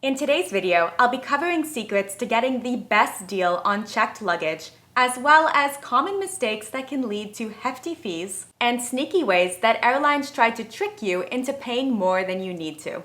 In today's video, I'll be covering secrets to getting the best deal on checked luggage, as well as common mistakes that can lead to hefty fees, and sneaky ways that airlines try to trick you into paying more than you need to.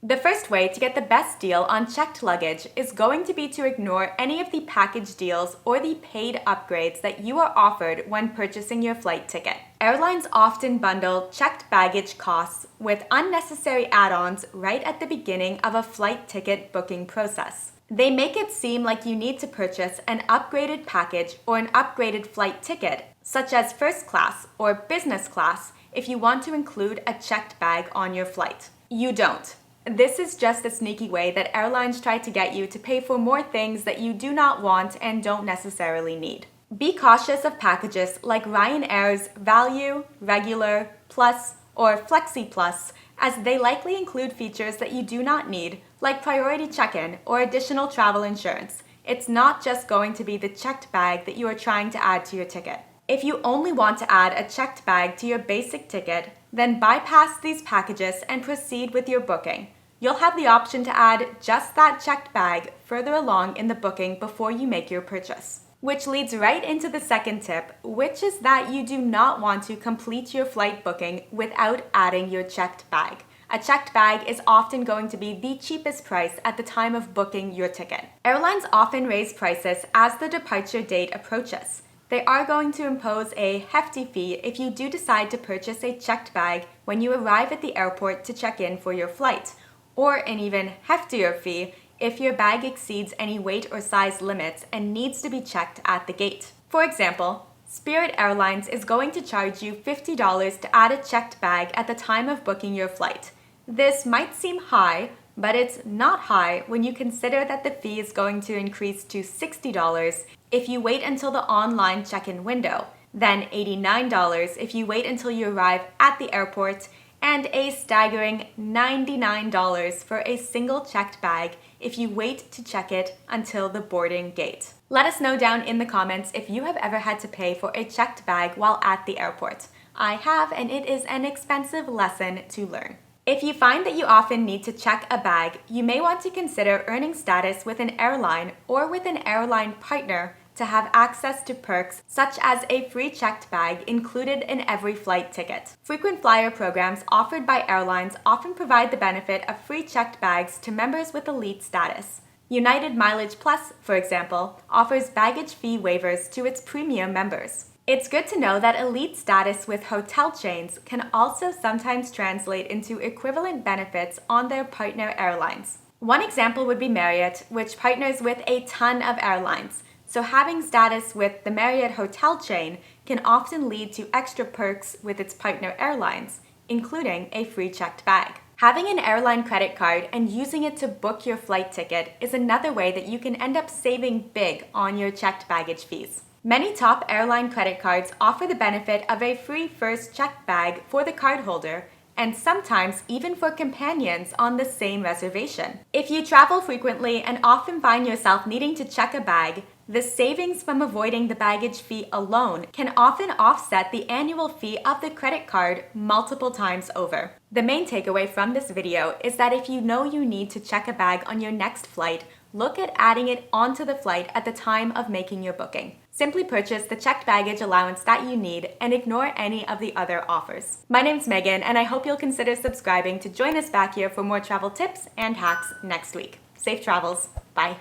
The first way to get the best deal on checked luggage is going to be to ignore any of the package deals or the paid upgrades that you are offered when purchasing your flight ticket. Airlines often bundle checked baggage costs with unnecessary add-ons right at the beginning of a flight ticket booking process. They make it seem like you need to purchase an upgraded package or an upgraded flight ticket, such as first class or business class, if you want to include a checked bag on your flight. You don't. This is just a sneaky way that airlines try to get you to pay for more things that you do not want and don't necessarily need. Be cautious of packages like Ryanair's Value, Regular, Plus, or Flexi Plus, as they likely include features that you do not need, like priority check-in or additional travel insurance. It's not just going to be the checked bag that you are trying to add to your ticket. If you only want to add a checked bag to your basic ticket, then bypass these packages and proceed with your booking. You'll have the option to add just that checked bag further along in the booking before you make your purchase. Which leads right into the second tip, which is that you do not want to complete your flight booking without adding your checked bag. A checked bag is often going to be the cheapest price at the time of booking your ticket. Airlines often raise prices as the departure date approaches. They are going to impose a hefty fee if you do decide to purchase a checked bag when you arrive at the airport to check in for your flight, or an even heftier fee if your bag exceeds any weight or size limits and needs to be checked at the gate. For example, Spirit Airlines is going to charge you $50 to add a checked bag at the time of booking your flight. This might seem high, but it's not high when you consider that the fee is going to increase to $60 if you wait until the online check-in window, then $89 if you wait until you arrive at the airport, and a staggering $99 for a single checked bag if you wait to check it until the boarding gate. Let us know down in the comments if you have ever had to pay for a checked bag while at the airport. I have, and it is an expensive lesson to learn. If you find that you often need to check a bag, you may want to consider earning status with an airline or with an airline partner to have access to perks such as a free checked bag included in every flight ticket. Frequent flyer programs offered by airlines often provide the benefit of free checked bags to members with elite status. United Mileage Plus, for example, offers baggage fee waivers to its premium members. It's good to know that elite status with hotel chains can also sometimes translate into equivalent benefits on their partner airlines. One example would be Marriott, which partners with a ton of airlines. So having status with the Marriott hotel chain can often lead to extra perks with its partner airlines, including a free checked bag. Having an airline credit card and using it to book your flight ticket is another way that you can end up saving big on your checked baggage fees. Many top airline credit cards offer the benefit of a free first checked bag for the cardholder, and sometimes even for companions on the same reservation. If you travel frequently and often find yourself needing to check a bag, the savings from avoiding the baggage fee alone can often offset the annual fee of the credit card multiple times over. The main takeaway from this video is that if you know you need to check a bag on your next flight, look at adding it onto the flight at the time of making your booking. Simply purchase the checked baggage allowance that you need and ignore any of the other offers. My name's Megan, and I hope you'll consider subscribing to join us back here for more travel tips and hacks next week. Safe travels. Bye.